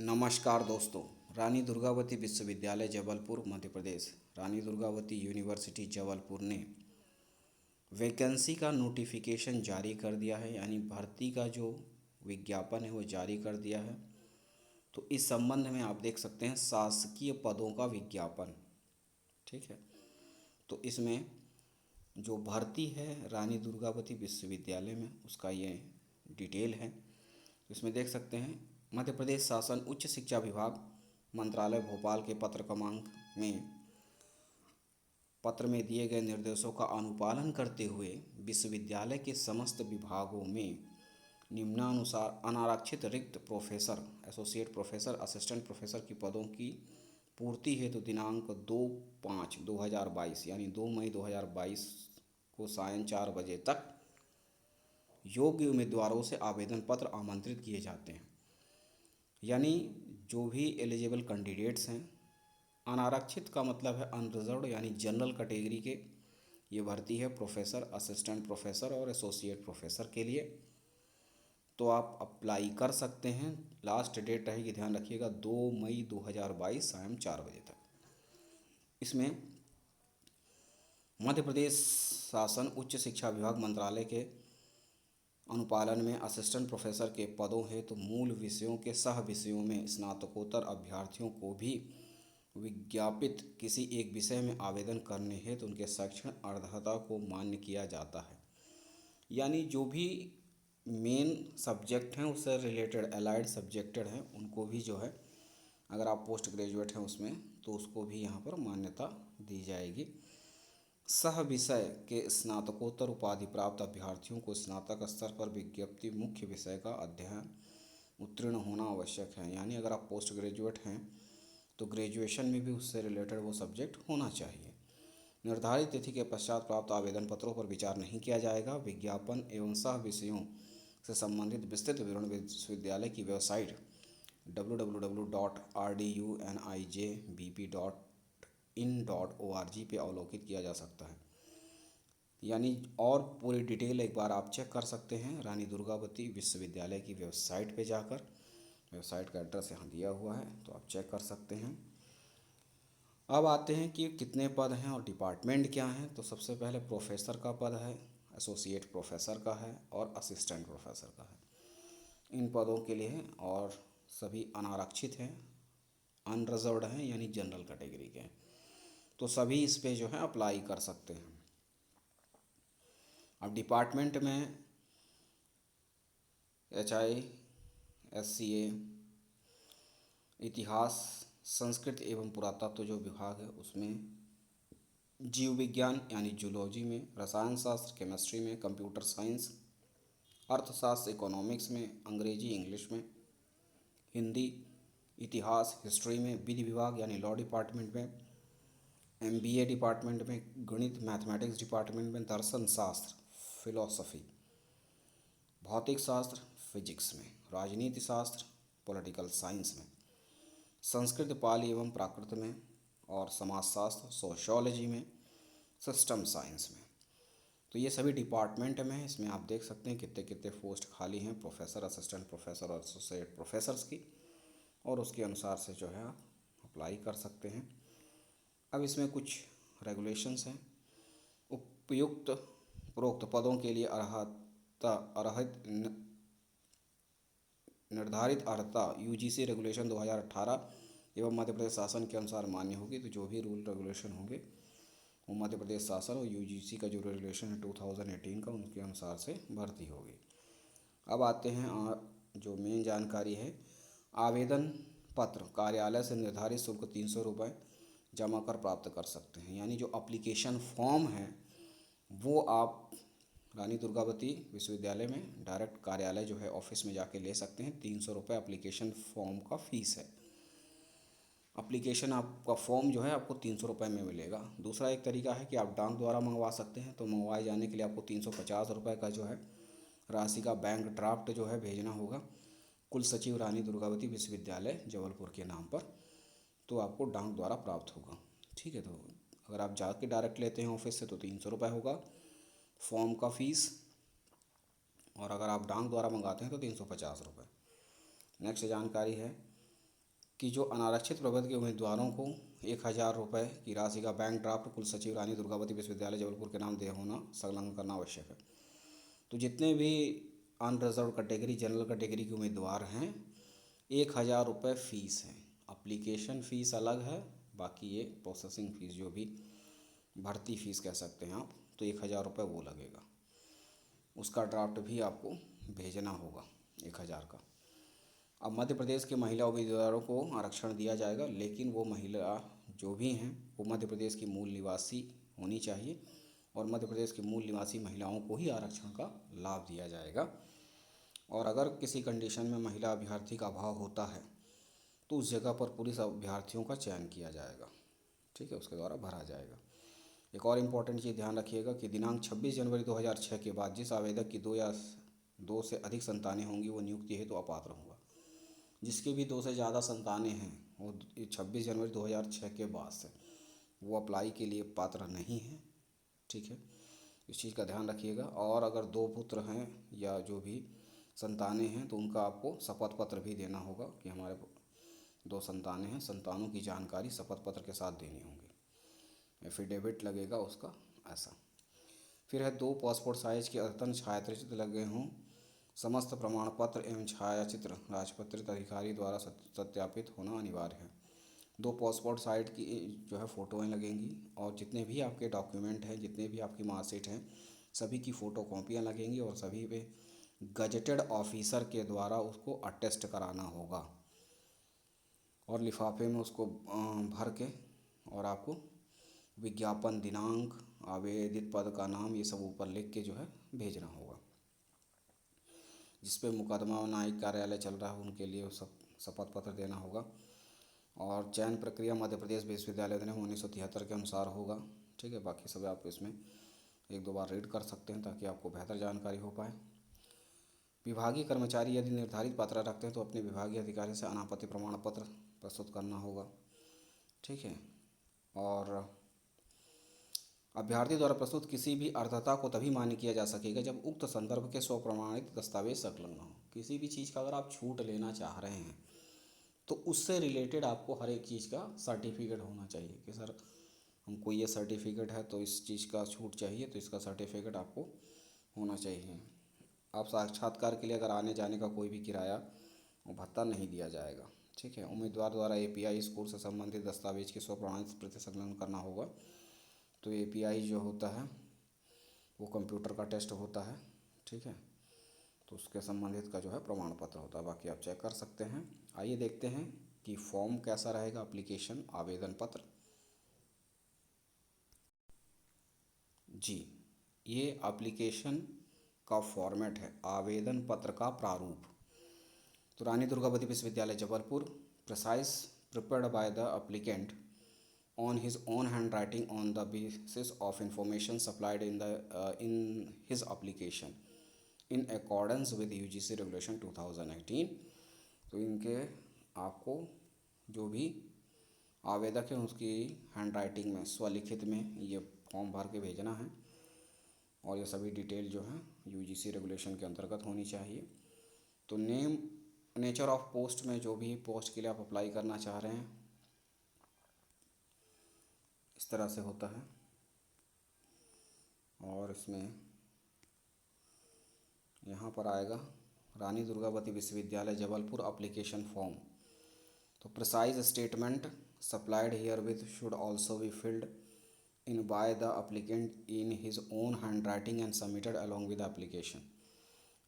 नमस्कार दोस्तों। रानी दुर्गावती विश्वविद्यालय जबलपुर मध्य प्रदेश, रानी दुर्गावती यूनिवर्सिटी जबलपुर ने वैकेंसी का नोटिफिकेशन जारी कर दिया है, यानी भर्ती का जो विज्ञापन है वो जारी कर दिया है। तो इस संबंध में आप देख सकते हैं शासकीय पदों का विज्ञापन। ठीक है, तो इसमें जो भर्ती है रानी दुर्गावती विश्वविद्यालय में उसका ये डिटेल है। इसमें देख सकते हैं मध्य प्रदेश शासन उच्च शिक्षा विभाग मंत्रालय भोपाल के पत्र में दिए गए निर्देशों का अनुपालन करते हुए विश्वविद्यालय के समस्त विभागों में निम्नानुसार अनारक्षित रिक्त professor, associate professor, assistant professor की पदों की पूर्ति हेतु दिनांक 2/5/2022 यानी 2 मई 2022 को सायं 4 बजे तक योग्य उम्मीदवारों से आवेदन पत्र आमंत्रित किए जाते हैं। यानी जो भी एलिजिबल कैंडिडेट्स हैं, अनारक्षित का मतलब है अनरिजर्व्ड यानी जनरल कैटेगरी के, ये भर्ती है प्रोफेसर, असिस्टेंट प्रोफेसर और एसोसिएट प्रोफेसर के लिए। तो आप अप्लाई कर सकते हैं। लास्ट डेट रहेगी, ध्यान रखिएगा, 2 मई 2022 सायं 4 बजे तक। इसमें मध्य प्रदेश शासन उच्च शिक्षा विभाग मंत्रालय के अनुपालन में असिस्टेंट प्रोफेसर के पदों हेतु मूल विषयों के सह विषयों में स्नातकोत्तर अभ्यर्थियों को भी विज्ञापित किसी एक विषय में आवेदन करने हेतु उनके शैक्षणिक अर्हता को मान्य किया जाता है। यानी जो भी मेन सब्जेक्ट हैं उससे रिलेटेड एलाइड सब्जेक्टेड हैं उनको भी जो है, अगर आप पोस्ट ग्रेजुएट हैं उसमें, तो उसको भी यहाँ पर मान्यता दी जाएगी। सह विषय के स्नातकोत्तर उपाधि प्राप्त अभ्यर्थियों को स्नातक स्तर पर विज्ञप्ति मुख्य विषय का अध्ययन उत्तीर्ण होना आवश्यक है। यानी अगर आप पोस्ट ग्रेजुएट हैं तो ग्रेजुएशन में भी उससे रिलेटेड वो सब्जेक्ट होना चाहिए। निर्धारित तिथि के पश्चात प्राप्त आवेदन पत्रों पर विचार नहीं किया जाएगा। विज्ञापन एवं सह विषयों से संबंधित विस्तृत विवरण विश्वविद्यालय की वेबसाइट www.rdunijbp.in.org पे अवलोकित किया जा सकता है। यानी और पूरी डिटेल एक बार आप चेक कर सकते हैं रानी दुर्गावती विश्वविद्यालय की वेबसाइट पे जाकर। वेबसाइट का एड्रेस यहाँ दिया हुआ है, तो आप चेक कर सकते हैं। अब आते हैं कि कितने पद हैं और डिपार्टमेंट क्या हैं। तो सबसे पहले प्रोफेसर का पद है, एसोसिएट प्रोफेसर का है और असिस्टेंट प्रोफेसर का है। इन पदों के लिए और सभी अनारक्षित हैं, अनरिजर्व्ड हैं यानी जनरल कैटेगरी के हैं। तो सभी इस पे जो है अप्लाई कर सकते हैं। अब डिपार्टमेंट में HI, SCA, इतिहास, संस्कृत एवं पुरातत्व जो विभाग है उसमें, जीव विज्ञान यानी जूलॉजी में, रसायन शास्त्र केमिस्ट्री में, कंप्यूटर साइंस, अर्थशास्त्र इकोनॉमिक्स में, अंग्रेजी इंग्लिश में, हिंदी इतिहास हिस्ट्री में, विधि विभाग यानी लॉ डिपार्टमेंट में, MBA डिपार्टमेंट में, गणित मैथमेटिक्स डिपार्टमेंट में, दर्शन शास्त्र फिलॉसफी, भौतिक शास्त्र फिजिक्स में, राजनीति शास्त्र पॉलिटिकल साइंस में, संस्कृत पाली एवं प्राकृत में और समाजशास्त्र सोशियोलॉजी में, सिस्टम साइंस में। तो ये सभी डिपार्टमेंट में। इसमें आप देख सकते हैं कितने कितने पोस्ट खाली हैं प्रोफेसर, असिस्टेंट प्रोफेसर और एसोसिएट प्रोफेसर्स की, और उसके अनुसार से जो है आप अप्लाई कर सकते हैं। अब इसमें कुछ रेगुलेशंस हैं। उपरोक्त पदों के लिए निर्धारित अर्हता UGC रेगुलेशन 2018 एवं मध्य प्रदेश शासन के अनुसार मान्य होगी। तो जो भी रूल रेगुलेशन होंगे वो मध्य प्रदेश शासन और UGC का जो रेगुलेशन है 2018 का, उनके अनुसार से भर्ती होगी। अब आते हैं जो मेन जानकारी है, आवेदन पत्र कार्यालय से निर्धारित शुल्क 300 रुपये जमा कर प्राप्त कर सकते हैं। यानी जो अप्लीकेशन फॉर्म है वो आप रानी दुर्गावती विश्वविद्यालय में डायरेक्ट कार्यालय जो है ऑफिस में जाके ले सकते हैं। 300 रुपये अप्लीकेशन फॉर्म का फ़ीस है। अप्लीकेशन आपका फॉर्म जो है आपको 300 रुपये में मिलेगा। दूसरा एक तरीका है कि आप डाक द्वारा मंगवा सकते हैं। तो मंगवाए जाने के लिए आपको 350 रुपये का जो है राशि का बैंक ड्राफ्ट जो है भेजना होगा कुल सचिव रानी दुर्गावती विश्वविद्यालय जबलपुर के नाम पर। तो आपको डाक द्वारा प्राप्त होगा। ठीक है, तो अगर आप जाके डायरेक्ट लेते हैं ऑफिस से तो 300 रुपये होगा फॉर्म का फ़ीस, और अगर आप डाक द्वारा मंगाते हैं तो 350 रुपये। नेक्स्ट जानकारी है कि जो अनारक्षित प्रवर्ग के उम्मीदवारों को 1,000 रुपये की राशि का बैंक ड्राफ्ट कुल सचिव रानी दुर्गावती विश्वविद्यालय जबलपुर के नाम दे होना संलग्न करना आवश्यक है। तो जितने भी अनरिजर्व कैटेगरी, जनरल कैटेगरी के उम्मीदवार हैं, 1,000 रुपये फ़ीस है। अप्लीकेशन फ़ीस अलग है, बाकी ये प्रोसेसिंग फ़ीस जो भी भर्ती फ़ीस कह सकते हैं आप, तो 1,000 रुपये वो लगेगा। उसका ड्राफ्ट भी आपको भेजना होगा 1,000 का। अब मध्य प्रदेश के महिला उम्मीदवारों को आरक्षण दिया जाएगा, लेकिन वो महिला जो भी हैं वो मध्य प्रदेश की मूल निवासी होनी चाहिए और मध्य प्रदेश की मूल निवासी महिलाओं को ही आरक्षण का लाभ दिया जाएगा। और अगर किसी कंडीशन में महिला अभ्यर्थी का अभाव होता है तो उस जगह पर पुरुष अभ्यर्थियों का चयन किया जाएगा, ठीक है, उसके द्वारा भरा जाएगा। एक और इम्पॉर्टेंट चीज़ ध्यान रखिएगा कि दिनांक 26 जनवरी 2006 के बाद जिस आवेदक की 2 या 2 से अधिक संतानें होंगी वो नियुक्ति हेतु अपात्र होगा। जिसके भी 2 से ज़्यादा संतानें हैं वो 26 जनवरी 2006 के बाद से वो अप्लाई के लिए पात्र नहीं है, ठीक है, इस चीज़ का ध्यान रखिएगा। और अगर 2 पुत्र हैं या जो भी संतानें हैं तो उनका आपको शपथ पत्र भी देना होगा कि हमारे 2 संतानें हैं, संतानों की जानकारी शपथ पत्र के साथ देनी होगी, एफिडेविट लगेगा उसका, ऐसा। फिर है 2 पासपोर्ट साइज़ के अद्यतन छायाचित्र लगे हों, समस्त प्रमाण पत्र एवं छायाचित्र राजपत्रित अधिकारी द्वारा सत्यापित होना अनिवार्य है। 2 पासपोर्ट साइज की जो है फ़ोटोएँ लगेंगी और जितने भी आपके डॉक्यूमेंट हैं, जितने भी आपकी मार्कशीट हैं, सभी की फ़ोटो कॉपियाँ लगेंगी और सभी पे गजेटेड ऑफिसर के द्वारा उसको अटेस्ट कराना होगा और लिफाफे में उसको भर के और आपको विज्ञापन, दिनांक, आवेदित पद का नाम, ये सब ऊपर लिख के जो है भेजना होगा। जिस पे मुकदमा और न्यायिक कार्यालय चल रहा है उनके लिए सब शपथ पत्र देना होगा। और चयन प्रक्रिया मध्य प्रदेश विश्वविद्यालय अधिनियम 1973 के अनुसार होगा, ठीक है। बाकी सब आप इसमें 1-2 बार रीड कर सकते हैं ताकि आपको बेहतर जानकारी हो पाए। विभागीय कर्मचारी यदि निर्धारित पात्रता रखते हैं तो अपने विभागीय अधिकारी से अनापत्ति प्रमाण पत्र प्रस्तुत करना होगा, ठीक है। और अभ्यर्थी द्वारा प्रस्तुत किसी भी अर्हता को तभी मान्य किया जा सकेगा जब उक्त संदर्भ के स्वप्रमाणित दस्तावेज संलग्न हो। किसी भी चीज़ का अगर आप छूट लेना चाह रहे हैं तो उससे रिलेटेड आपको हर एक चीज़ का सर्टिफिकेट होना चाहिए कि सर हमको ये सर्टिफिकेट है तो इस चीज़ का छूट चाहिए तो इसका सर्टिफिकेट आपको होना चाहिए। आप साक्षात्कार के लिए अगर आने जाने का कोई भी किराया और भत्ता नहीं दिया जाएगा, ठीक है। उम्मीदवार द्वारा API स्कोर से संबंधित दस्तावेज की स्वप्रमाणित प्रति संलग्न करना होगा। तो API जो होता है वो कंप्यूटर का टेस्ट होता है, ठीक है, तो उसके संबंधित का जो है प्रमाण पत्र होता है। बाकी आप चेक कर सकते हैं। आइए देखते हैं कि फॉर्म कैसा रहेगा, एप्लीकेशन आवेदन पत्र। जी, ये एप्लीकेशन का फॉर्मेट है, आवेदन पत्र का प्रारूप। तो रानी दुर्गावती विश्वविद्यालय Jabalpur, precise prepared by the applicant on his own handwriting on the basis of information supplied in his application in accordance with UGC regulation 2018। तो इनके आपको जो भी आवेदक है उसकी हैंडराइटिंग में, स्वलिखित में ये फॉर्म भर के भेजना है और ये सभी डिटेल जो है UGC रेगुलेशन के अंतर्गत होनी चाहिए। तो नेम, नेचर ऑफ पोस्ट में जो भी पोस्ट के लिए आप अप्लाई करना चाह रहे हैं इस तरह से होता है। और इसमें यहाँ पर आएगा रानी दुर्गावती विश्वविद्यालय जबलपुर एप्लीकेशन फॉर्म। तो precise statement supplied here with should also be filled in by the applicant in his own hand writing and submitted along with application.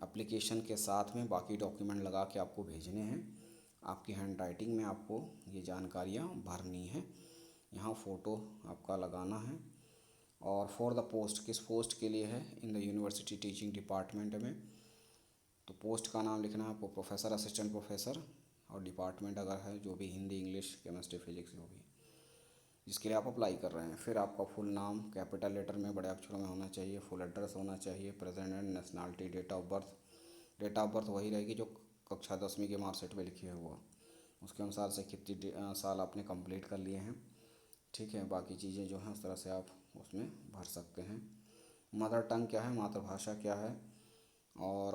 Application के साथ में बाकी डॉक्यूमेंट लगा के आपको भेजने हैं। आपकी हैंड राइटिंग में आपको ये जानकारियाँ भरनी है। यहाँ फ़ोटो आपका लगाना है। और फॉर द पोस्ट, किस पोस्ट के लिए है, in the university teaching department में। तो पोस्ट का नाम लिखना है आपको, प्रोफेसर, असिस्टेंट प्रोफेसर, और डिपार्टमेंट अगर है जो भी हिंदी, इंग्लिश, केमिस्ट्री, फिजिक्स जो भी जिसके लिए आप अप्लाई कर रहे हैं। फिर आपका फुल नाम कैपिटल लेटर में बड़े अक्षरों में होना चाहिए, फुल एड्रेस होना चाहिए, present and nationality, date of birth. Date of birth वही रहेगी जो कक्षा 10वीं के मार्कशीट में लिखी है वो, उसके अनुसार से कितनी साल आपने कंप्लीट कर लिए हैं, ठीक है। बाकी चीज़ें जो हैं उस तरह से आप उसमें भर सकते हैं। मदर टंग क्या है, मातृभाषा क्या है, और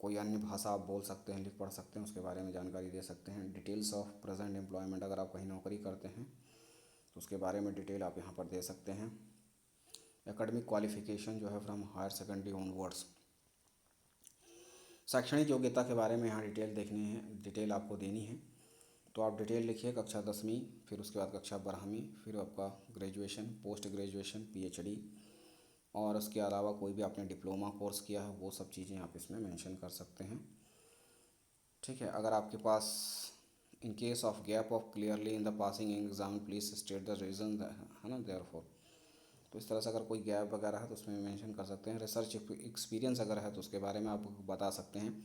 कोई अन्य भाषा आप बोल सकते हैं, लिख पढ़ सकते हैं, उसके बारे में जानकारी दे सकते हैं। डिटेल्स ऑफ प्रेजेंट एम्प्लॉयमेंट, अगर आप कहीं नौकरी करते हैं तो उसके बारे में डिटेल आप यहाँ पर दे सकते हैं। एकेडमिक क्वालिफिकेशन जो है फ्रॉम हायर सेकेंडरी ऑनवर्ड्स, शैक्षणिक योग्यता के बारे में यहाँ डिटेल देखनी है, डिटेल आपको देनी है। तो आप डिटेल लिखिए कक्षा 10वीं, फिर उसके बाद कक्षा 12वीं, फिर आपका ग्रेजुएशन, पोस्ट ग्रेजुएशन, पीएचडी, और उसके अलावा कोई भी आपने डिप्लोमा कोर्स किया है वो सब चीज़ें आप इसमें मेंशन कर सकते हैं। ठीक है। अगर आपके पास in case of gap of clearly in the passing exam please state the reason, है ना, देयरफॉर। तो इस तरह से अगर कोई गैप वगैरह है तो उसमें मेंशन कर सकते हैं। रिसर्च एक्सपीरियंस अगर है तो उसके बारे में आप बता सकते हैं।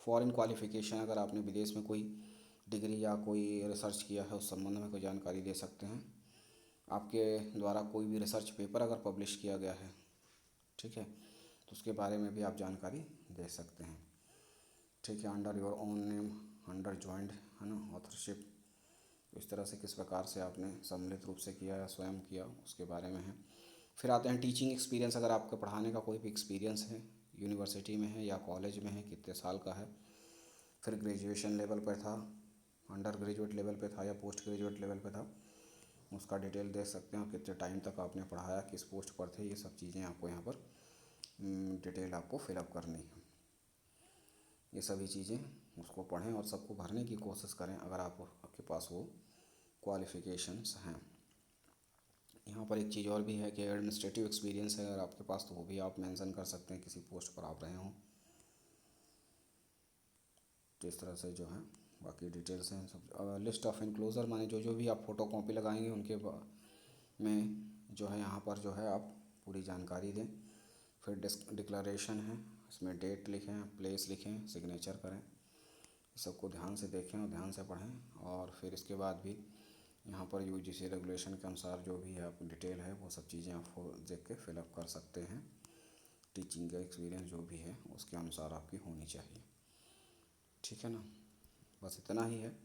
फॉरेन क्वालिफ़िकेशन, अगर आपने विदेश में कोई डिग्री या कोई रिसर्च किया है उस संबंध में कोई जानकारी दे सकते हैं। आपके द्वारा कोई भी रिसर्च पेपर अगर पब्लिश किया गया है, ठीक है, तो उसके बारे में भी आप जानकारी दे सकते हैं। ठीक है। Under your own name, under joint, है ना, ऑथरशिप, तो इस तरह से किस प्रकार से आपने सम्मिलित रूप से किया या स्वयं किया उसके बारे में है। फिर आते हैं टीचिंग एक्सपीरियंस, अगर आपका पढ़ाने का कोई भी एक्सपीरियंस है, यूनिवर्सिटी में है या कॉलेज में है, कितने साल का है। फिर ग्रेजुएशन लेवल पर था, अंडर ग्रेजुएट लेवल पे था या पोस्ट ग्रेजुएट लेवल पे था, उसका डिटेल देख सकते हैं। और कितने टाइम तक आपने पढ़ाया, किस पोस्ट पर थे, ये सब चीज़ें आपको यहाँ पर डिटेल आपको फिलअप करनी है। ये सभी चीज़ें उसको पढ़ें और सबको भरने की कोशिश करें अगर आपके पास वो क्वालिफ़िकेशंस हैं। यहाँ पर एक चीज़ और भी है कि एडमिनिस्ट्रेटिव एक्सपीरियंस है अगर आपके पास तो वो भी आप मेंशन कर सकते हैं, किसी पोस्ट पर आप रहे हों। तो इस तरह से जो है बाकी डिटेल्स हैं सब। लिस्ट ऑफ इनक्लोजर, माने जो जो भी आप फ़ोटो कॉपी लगाएंगे उनके में जो है यहाँ पर जो है आप पूरी जानकारी दें। फिर डिक्लेरेशन है, इसमें डेट लिखें, प्लेस लिखें, सिग्नेचर करें। इस सबको ध्यान से देखें और ध्यान से पढ़ें। और फिर इसके बाद भी यहाँ पर यूजीसी रेगुलेशन के अनुसार जो भी है आप डिटेल है वो सब चीज़ें आप देख के फिलअप कर सकते हैं। टीचिंग का एक्सपीरियंस जो भी है उसके अनुसार आपकी होनी चाहिए। ठीक है ना, बस इतना ही है।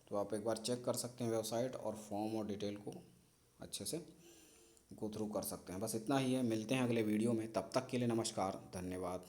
तो आप एक बार चेक कर सकते हैं वेबसाइट और फॉर्म और डिटेल को अच्छे से गो थ्रू कर सकते हैं। बस इतना ही है, मिलते हैं अगले वीडियो में, तब तक के लिए नमस्कार, धन्यवाद।